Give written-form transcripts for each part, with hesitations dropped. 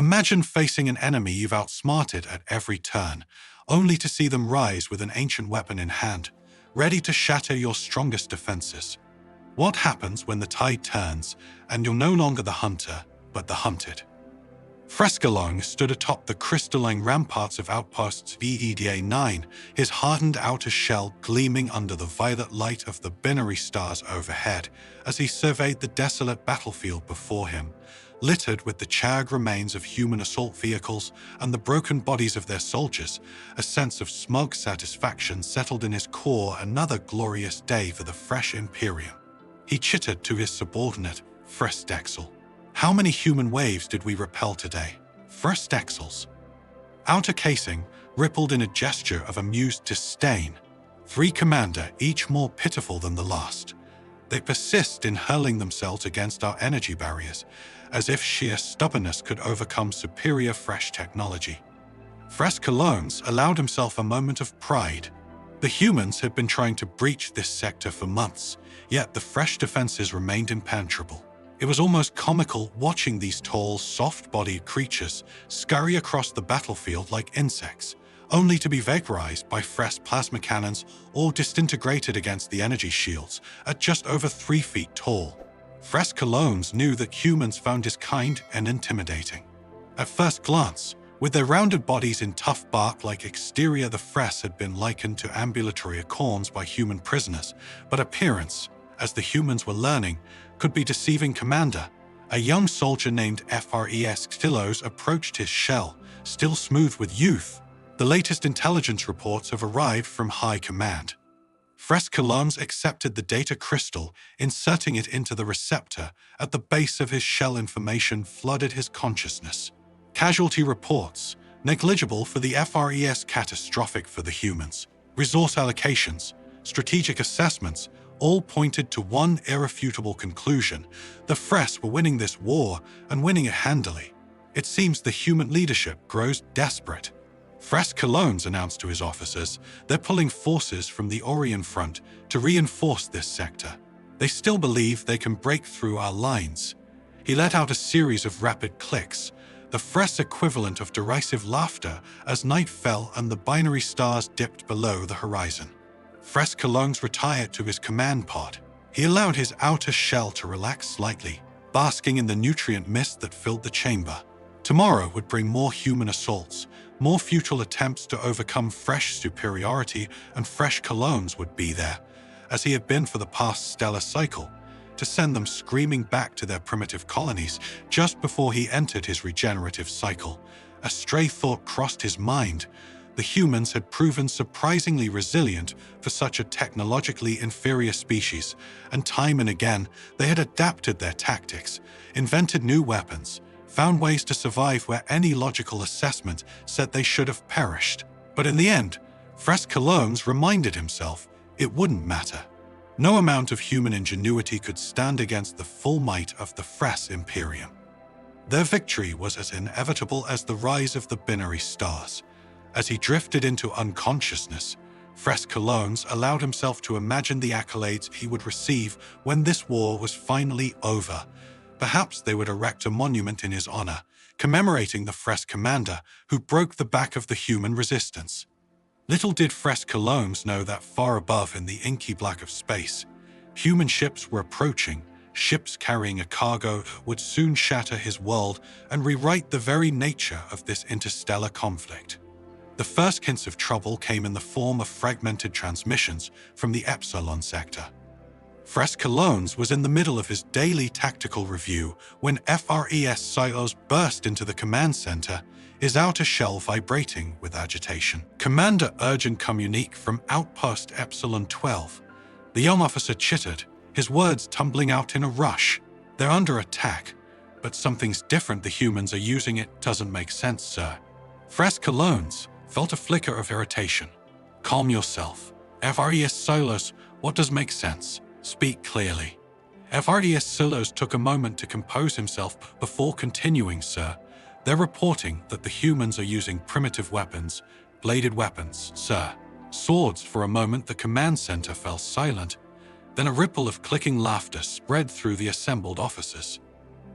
Imagine facing an enemy you've outsmarted at every turn, only to see them rise with an ancient weapon in hand, ready to shatter your strongest defenses. What happens when the tide turns and you're no longer the hunter, but the hunted? Fress stood atop the crystalline ramparts of outposts VEDA-9, his hardened outer shell gleaming under the violet light of the binary stars overhead as he surveyed the desolate battlefield before him, littered with the charred remains of human assault vehicles and the broken bodies of their soldiers. A sense of smug satisfaction settled in his core. Another glorious day for the Fress Imperium. He chittered to his subordinate, Fress. How many human waves did we repel today? Fress. Outer casing rippled in a gesture of amused disdain. 3, Commander, each more pitiful than the last. They persist in hurling themselves against our energy barriers, as if sheer stubbornness could overcome superior Fress technology. Fress allowed himself a moment of pride. The humans had been trying to breach this sector for months, yet the Fress defenses remained impenetrable. It was almost comical watching these tall, soft-bodied creatures scurry across the battlefield like insects, only to be vaporized by Fress plasma cannons or disintegrated against the energy shields at just over 3 feet tall. Fress knew that humans found his kind and intimidating. At first glance, with their rounded bodies in tough bark-like exterior, the Fress had been likened to ambulatory acorns by human prisoners, but appearance, as the humans were learning, could be deceiving. Commander, a young soldier named Fress approached his shell, still smooth with youth. The latest intelligence reports have arrived from High Command. Fress accepted the data crystal, inserting it into the receptor at the base of his shell. Information flooded his consciousness. Casualty reports, negligible for the Fress, catastrophic for the humans. Resource allocations, strategic assessments, all pointed to one irrefutable conclusion. The Fress were winning this war and winning it handily. It seems the human leadership grows desperate. Fress announced to his officers they're pulling forces from the Orion front to reinforce this sector. They still believe they can break through our lines. He let out a series of rapid clicks, the Fress equivalent of derisive laughter as night fell and the binary stars dipped below the horizon. Fress retired to his command pod. He allowed his outer shell to relax slightly, basking in the nutrient mist that filled the chamber. Tomorrow would bring more human assaults, more futile attempts to overcome Fress superiority, and Fress would be there, as he had been for the past stellar cycle, to send them screaming back to their primitive colonies just before he entered his regenerative cycle. A stray thought crossed his mind. The humans had proven surprisingly resilient for such a technologically inferior species, and time and again they had adapted their tactics, invented new weapons, found ways to survive where any logical assessment said they should have perished. But in the end, Fress reminded himself it wouldn't matter. No amount of human ingenuity could stand against the full might of the Fress Imperium. Their victory was as inevitable as the rise of the binary stars. As he drifted into unconsciousness, Fress allowed himself to imagine the accolades he would receive when this war was finally over. Perhaps they would erect a monument in his honor, commemorating the Fress commander who broke the back of the human resistance. Little did Fress know that far above in the inky black of space, human ships were approaching. Ships carrying a cargo would soon shatter his world and rewrite the very nature of this interstellar conflict. The first hints of trouble came in the form of fragmented transmissions from the Epsilon sector. Fress was in the middle of his daily tactical review when Fress silos burst into the command center, his outer shell vibrating with agitation. Commander, urgent communique from Outpost Epsilon 12. The young officer chittered, his words tumbling out in a rush. They're under attack, but something's different. The humans are using it. Doesn't make sense, sir. Fress felt a flicker of irritation. Calm yourself. Fress silos, what does make sense? Speak clearly. Fress silos took a moment to compose himself before continuing, sir. They're reporting that the humans are using primitive weapons, bladed weapons, sir. Swords. For a moment the command center fell silent. Then a ripple of clicking laughter spread through the assembled officers.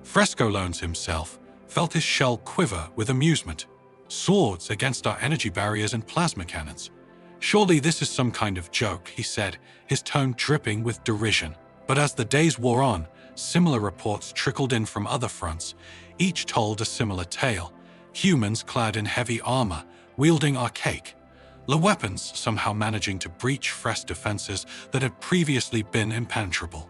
Fress himself felt his shell quiver with amusement. Swords against our energy barriers and plasma cannons. Surely this is some kind of joke, he said, his tone dripping with derision. But as the days wore on, similar reports trickled in from other fronts. Each told a similar tale. Humans clad in heavy armor, wielding archaic weapons, somehow managing to breach Fress defenses that had previously been impenetrable.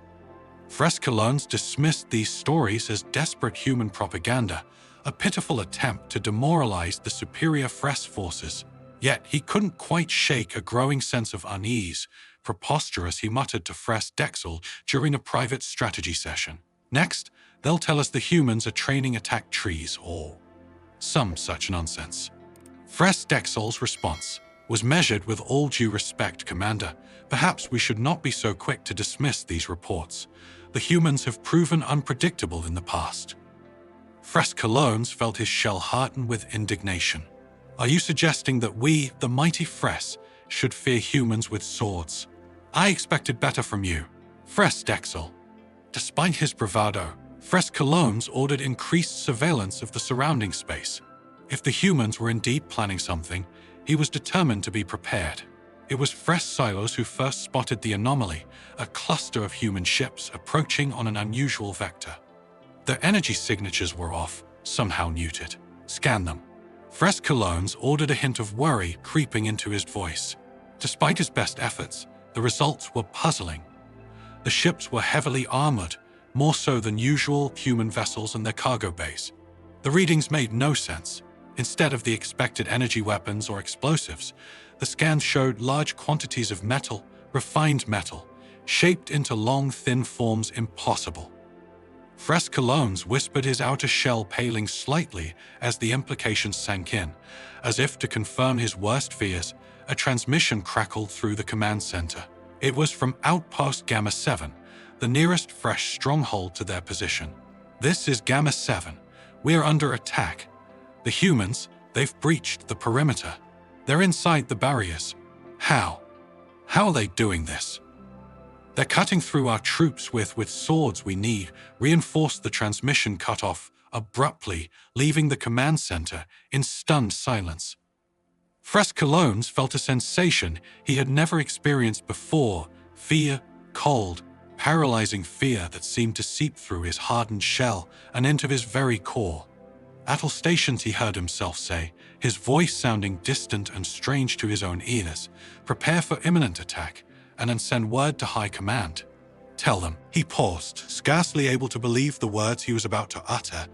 Fress colons dismissed these stories as desperate human propaganda, a pitiful attempt to demoralize the superior Fress forces. Yet he couldn't quite shake a growing sense of unease. Preposterous, he muttered to Fress Dexel during a private strategy session. Next, they'll tell us the humans are training attack trees or some such nonsense. Fress Dexel's response was measured with all due respect, Commander. Perhaps we should not be so quick to dismiss these reports. The humans have proven unpredictable in the past. Fress Colones felt his shell harden with indignation. Are you suggesting that we, the mighty Fress, should fear humans with swords? I expected better from you, Fress Dexel. Despite his bravado, Fress Colones ordered increased surveillance of the surrounding space. If the humans were indeed planning something, he was determined to be prepared. It was Fress Silos who first spotted the anomaly, a cluster of human ships approaching on an unusual vector. Their energy signatures were off, somehow neutered. Scan them. Fress Colones ordered a hint of worry creeping into his voice. Despite his best efforts, the results were puzzling. The ships were heavily armored, more so than usual human vessels and their cargo bays. The readings made no sense. Instead of the expected energy weapons or explosives, the scans showed large quantities of metal, refined metal, shaped into long, thin forms impossible. Fress Colones whispered, his outer shell paling slightly as the implications sank in. As if to confirm his worst fears, a transmission crackled through the command center. It was from Outpost Gamma 7, the nearest Fress stronghold to their position. This is Gamma 7. We are under attack. The humans, they've breached the perimeter. They're inside the barriers. How? How are they doing this? They're cutting through our troops with swords we need, reinforced the transmission cut off abruptly, leaving the command center in stunned silence. Fress Colones felt a sensation he had never experienced before, fear, cold, paralyzing fear that seemed to seep through his hardened shell and into his very core. At all stations, he heard himself say, his voice sounding distant and strange to his own ears, prepare for imminent attack, and then send word to high command. Tell them. He paused, scarcely able to believe the words he was about to utter.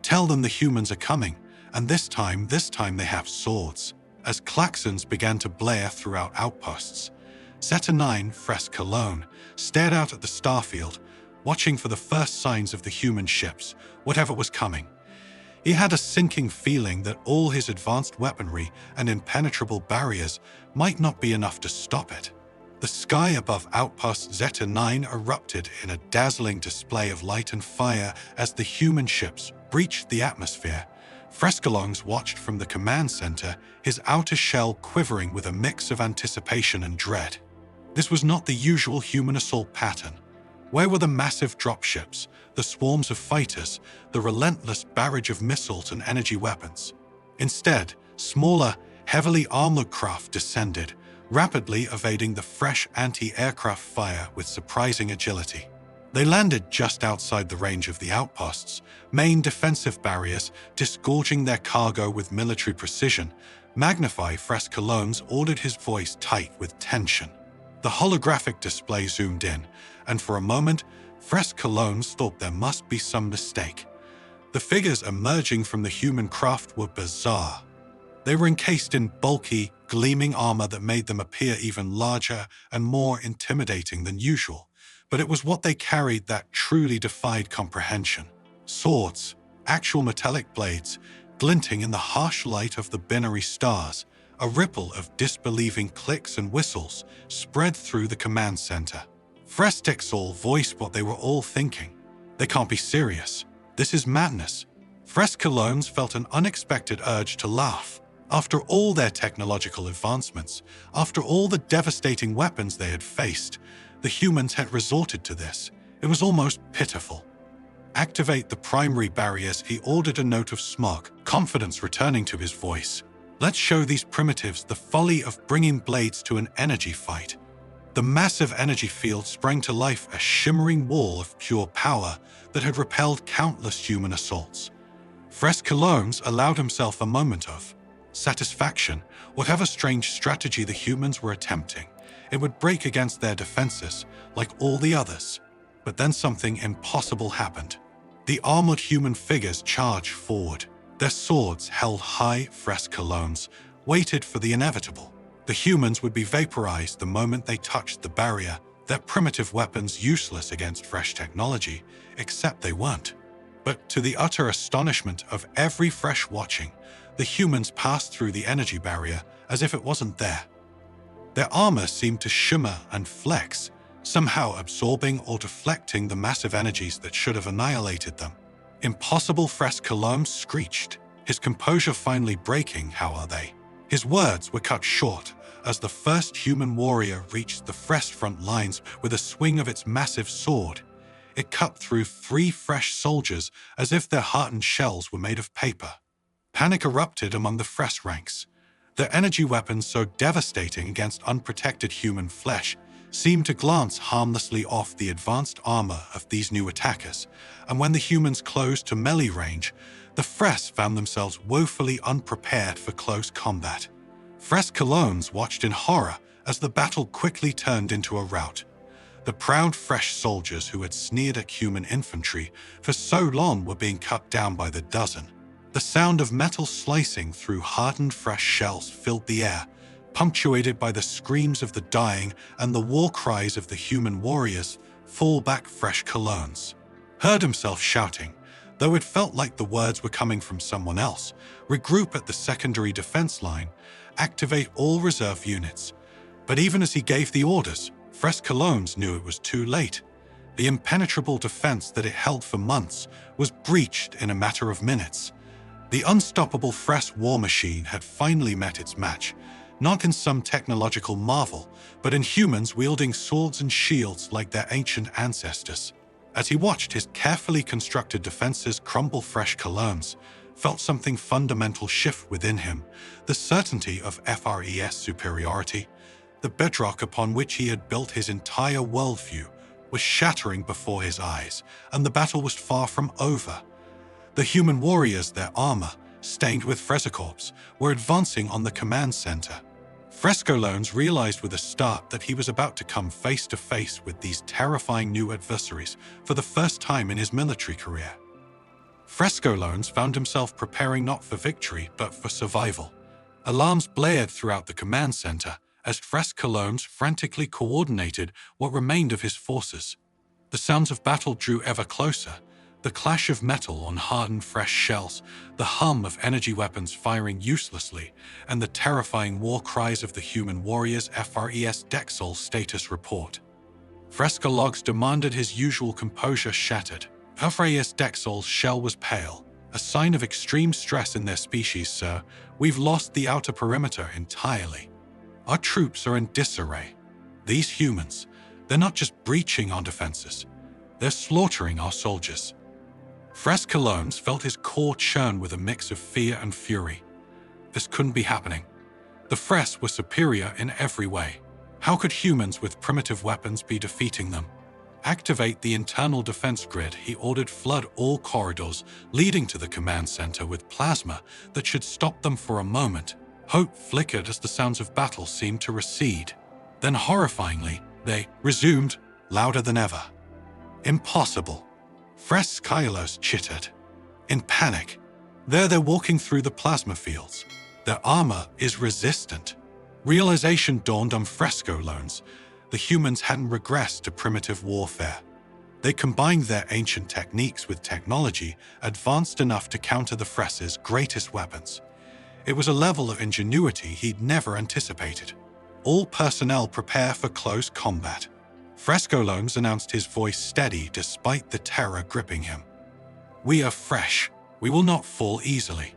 Tell them the humans are coming, and this time they have swords. As klaxons began to blare throughout outposts, Zeta 9, Fress Cologne, stared out at the starfield, watching for the first signs of the human ships, whatever was coming. He had a sinking feeling that all his advanced weaponry and impenetrable barriers might not be enough to stop it. The sky above Outpost Zeta 9 erupted in a dazzling display of light and fire as the human ships breached the atmosphere. Frescalongs watched from the command center, his outer shell quivering with a mix of anticipation and dread. This was not the usual human assault pattern. Where were the massive dropships, the swarms of fighters, the relentless barrage of missiles and energy weapons? Instead, smaller, heavily armored craft descended, rapidly evading the fresh anti-aircraft fire with surprising agility. They landed just outside the range of the outposts, main defensive barriers disgorging their cargo with military precision. Magnify Fress Colones ordered, his voice tight with tension. The holographic display zoomed in, and for a moment, Fress Colones thought there must be some mistake. The figures emerging from the human craft were bizarre. They were encased in bulky, gleaming armor that made them appear even larger and more intimidating than usual. But it was what they carried that truly defied comprehension. Swords, actual metallic blades, glinting in the harsh light of the binary stars. A ripple of disbelieving clicks and whistles spread through the command center. Fress Dexel voiced what they were all thinking. They can't be serious. This is madness. Fress Colones felt an unexpected urge to laugh. After all their technological advancements, after all the devastating weapons they had faced, the humans had resorted to this. It was almost pitiful. Activate the primary barriers, he ordered, a note of smog, confidence returning to his voice. Let's show these primitives the folly of bringing blades to an energy fight. The massive energy field sprang to life, a shimmering wall of pure power that had repelled countless human assaults. Fress allowed himself a moment of satisfaction. Whatever strange strategy the humans were attempting, it would break against their defenses like all the others. But then something impossible happened. The armored human figures charged forward. Their swords held high. Fress waited for the inevitable. The humans would be vaporized the moment they touched the barrier, their primitive weapons useless against fresh technology, except they weren't. But to the utter astonishment of every Fress watching, the humans passed through the energy barrier as if it wasn't there. Their armor seemed to shimmer and flex, somehow absorbing or deflecting the massive energies that should have annihilated them. Impossible, Fress screeched, his composure finally breaking. How are they? His words were cut short as the first human warrior reached the Fress front lines with a swing of its massive sword. It cut through 3 Fress soldiers as if their hardened shells were made of paper. Panic erupted among the Fress ranks. Their energy weapons, so devastating against unprotected human flesh, seemed to glance harmlessly off the advanced armor of these new attackers, and when the humans closed to melee range, the Fress found themselves woefully unprepared for close combat. Fress watched in horror as the battle quickly turned into a rout. The proud Fress soldiers who had sneered at human infantry for so long were being cut down by the dozen. The sound of metal slicing through hardened Fress shells filled the air, punctuated by the screams of the dying and the war cries of the human warriors. Fall back, Fress heard himself shouting, though it felt like the words were coming from someone else. Regroup at the secondary defense line. Activate all reserve units. But even as he gave the orders, Fress knew it was too late. The impenetrable defense that it held for months was breached in a matter of minutes. The unstoppable Fress war machine had finally met its match, not in some technological marvel, but in humans wielding swords and shields like their ancient ancestors. As he watched his carefully constructed defenses crumble, Fress felt something fundamental shift within him, the certainty of Fress superiority. The bedrock upon which he had built his entire worldview was shattering before his eyes, and the battle was far from over. The human warriors, their armor stained with Fressicorps, were advancing on the command center. Fress realized with a start that he was about to come face to face with these terrifying new adversaries for the first time in his military career. Fress found himself preparing not for victory, but for survival. Alarms blared throughout the command center as Fress frantically coordinated what remained of his forces. The sounds of battle drew ever closer. The clash of metal on hardened Fress shells, the hum of energy weapons firing uselessly, and the terrifying war cries of the human warriors. Fress Dexol status report. Fress demanded, his usual composure shattered. Fress Dexol's shell was pale. A sign of extreme stress in their species, sir. We've lost the outer perimeter entirely. Our troops are in disarray. These humans, they're not just breaching our defenses, they're slaughtering our soldiers. Fress felt his core churn with a mix of fear and fury. This couldn't be happening. The Fress were superior in every way. How could humans with primitive weapons be defeating them? Activate the internal defense grid, he ordered. Flood all corridors leading to the command center with plasma that should stop them for a moment. Hope flickered as the sounds of battle seemed to recede. Then horrifyingly, they resumed, louder than ever. Impossible. Fress chittered. In panic, they're walking through the plasma fields. Their armor is resistant. Realization dawned on Fress. The humans hadn't regressed to primitive warfare. They combined their ancient techniques with technology advanced enough to counter the Fress's greatest weapons. It was a level of ingenuity he'd never anticipated. All personnel prepare for close combat. Fress announced, his voice steady despite the terror gripping him. We are fresh. We will not fall easily.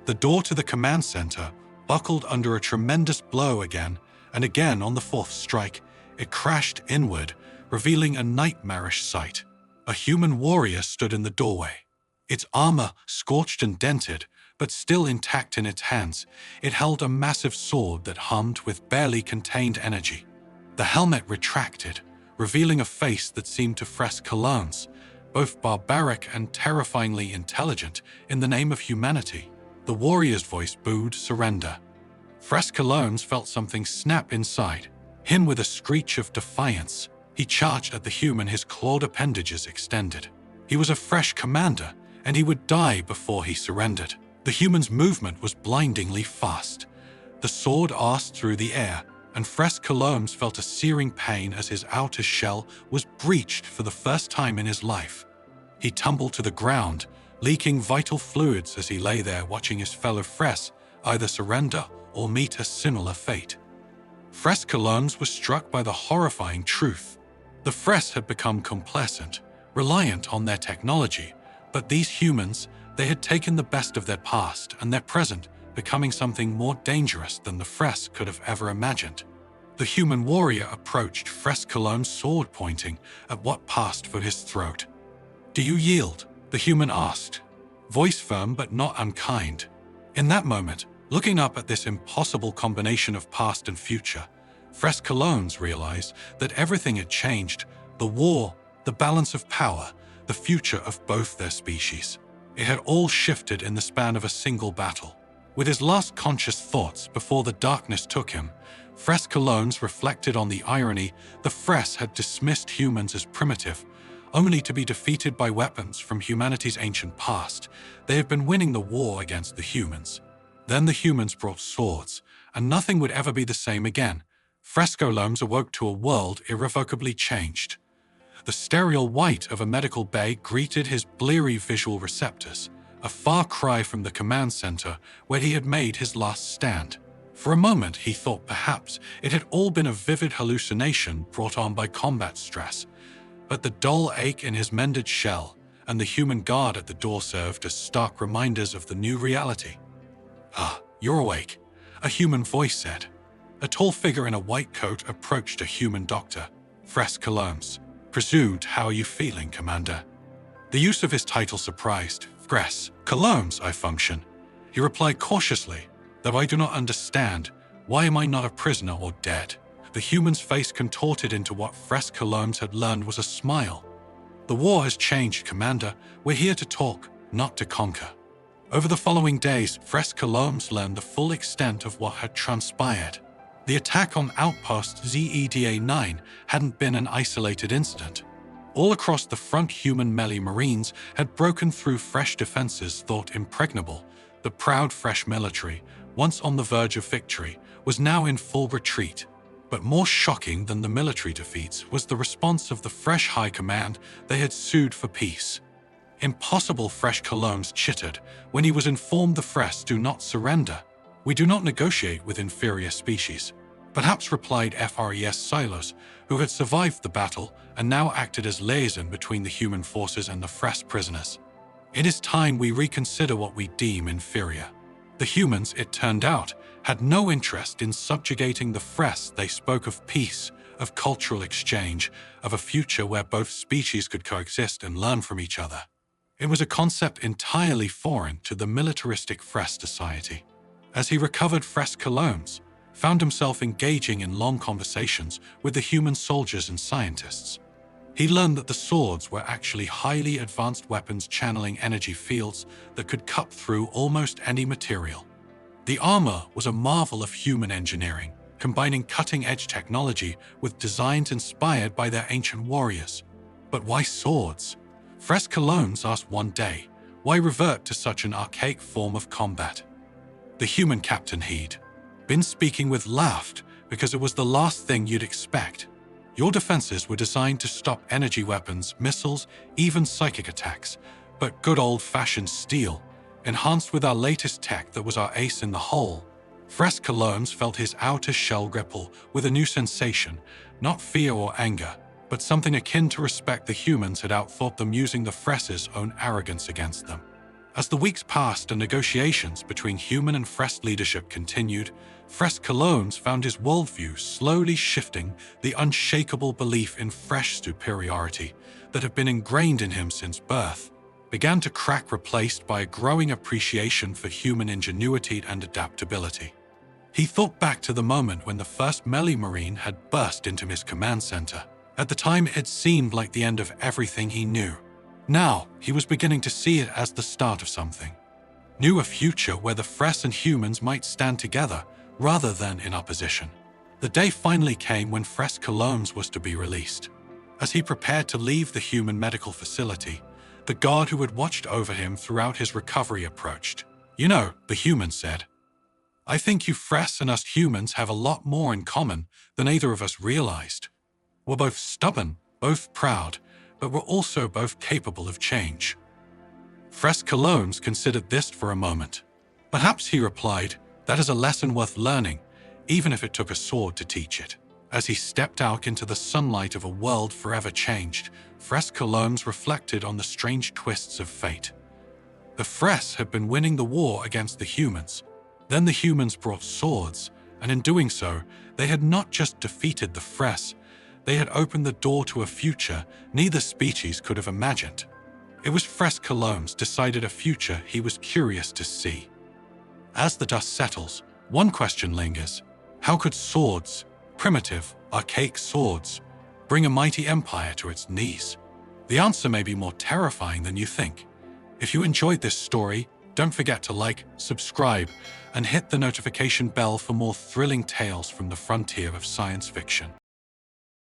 The door to the command center buckled under a tremendous blow again, and again on the fourth strike, it crashed inward, revealing a nightmarish sight. A human warrior stood in the doorway. Its armor scorched and dented, but still intact in its hands, it held a massive sword that hummed with barely contained energy. The helmet retracted, revealing a face that seemed to Fress Colognes, both barbaric and terrifyingly intelligent, in the name of humanity. The warrior's voice booed surrender. Fress Colognes felt something snap inside, him with a screech of defiance. He charged at the human, his clawed appendages extended. He was a fresh commander, and he would die before he surrendered. The human's movement was blindingly fast. The sword arsed through the air, and Fress Colognes felt a searing pain as his outer shell was breached for the first time in his life. He tumbled to the ground, leaking vital fluids as he lay there watching his fellow Fress either surrender or meet a similar fate. Fress Colognes was struck by the horrifying truth. The Fress had become complacent, reliant on their technology, but these humans, they had taken the best of their past and their present, becoming something more dangerous than the Fress could have ever imagined. The human warrior approached, Fress Colognes' sword pointing at what passed for his throat. "Do you yield?" the human asked, voice firm but not unkind. In that moment, looking up at this impossible combination of past and future, Fress Colognes realized that everything had changed: the war, the balance of power, the future of both their species. It had all shifted in the span of a single battle. With his last conscious thoughts before the darkness took him, Fress Colognes reflected on the irony. The Fress had dismissed humans as primitive, only to be defeated by weapons from humanity's ancient past. They had been winning the war against the humans. Then the humans brought swords, and nothing would ever be the same again. Fress Colognes awoke to a world irrevocably changed. The sterile white of a medical bay greeted his bleary visual receptors, a far cry from the command center where he had made his last stand. For a moment, he thought perhaps it had all been a vivid hallucination brought on by combat stress, but the dull ache in his mended shell and the human guard at the door served as stark reminders of the new reality. "Ah, you're awake," a human voice said. A tall figure in a white coat approached a human doctor. Fress Colognes presumed, "How are you feeling, Commander?" The use of his title surprised. "Fress Colognes, I function," he replied cautiously, "though I do not understand. Why am I not a prisoner or dead?" The human's face contorted into what Fress Colognes had learned was a smile. "The war has changed, Commander. We're here to talk, not to conquer." Over the following days, Fress Colognes learned the full extent of what had transpired. The attack on Outpost ZEDA-9 hadn't been an isolated incident. All across the front, human melee marines had broken through Fresh defenses thought impregnable. The proud Fresh military, once on the verge of victory, was now in full retreat. But more shocking than the military defeats was the response of the Fresh High Command. They had sued for peace. Impossible, Fress Colognes chittered when he was informed the Fress do not surrender. "We do not negotiate with inferior species," perhaps replied Fress Silos, who had survived the battle and now acted as liaison between the human forces and the Fress prisoners. "It is time we reconsider what we deem inferior." The humans, it turned out, had no interest in subjugating the Fress. They spoke of peace, of cultural exchange, of a future where both species could coexist and learn from each other. It was a concept entirely foreign to the militaristic Fress society. As he recovered, Fress Colognes found himself engaging in long conversations with the human soldiers and scientists. He learned that the swords were actually highly advanced weapons channeling energy fields that could cut through almost any material. The armor was a marvel of human engineering, combining cutting-edge technology with designs inspired by their ancient warriors. But why swords? Fress Colognes asked one day, why revert to such an archaic form of combat? The human captain he'd been speaking with laughed because it was the last thing you'd expect. Your defenses were designed to stop energy weapons, missiles, even psychic attacks, but good old-fashioned steel, enhanced with our latest tech that was our ace in the hole. Fress Colognes felt his outer shell ripple with a new sensation, not fear or anger, but something akin to respect. The humans had outthought them, using the Fress's own arrogance against them. As the weeks passed and negotiations between human and Fress leadership continued, Fress Colognes found his worldview slowly shifting. The unshakable belief in fresh superiority that had been ingrained in him since birth began to crack, replaced by a growing appreciation for human ingenuity and adaptability. He thought back to the moment when the first melee marine had burst into his command center. At the time, it seemed like the end of everything he knew. Now, he was beginning to see it as the start of something. Knew a future where the Fress and humans might stand together rather than in opposition. The day finally came when Fress Colognes was to be released. As he prepared to leave the human medical facility, the guard who had watched over him throughout his recovery approached. "You know," the human said, "I think you Fress and us humans have a lot more in common than either of us realized. We're both stubborn, both proud, but we're also both capable of change." Fress Colognes considered this for a moment. "Perhaps," he replied, "that is a lesson worth learning, even if it took a sword to teach it." As he stepped out into the sunlight of a world forever changed, Fress Colognes reflected on the strange twists of fate. The Fress had been winning the war against the humans. Then the humans brought swords, and in doing so, they had not just defeated the Fress, they had opened the door to a future neither species could have imagined. It was Fress Colognes decided a future he was curious to see. As the dust settles, one question lingers. How could swords, primitive, archaic swords, bring a mighty empire to its knees? The answer may be more terrifying than you think. If you enjoyed this story, don't forget to like, subscribe, and hit the notification bell for more thrilling tales from the frontier of science fiction.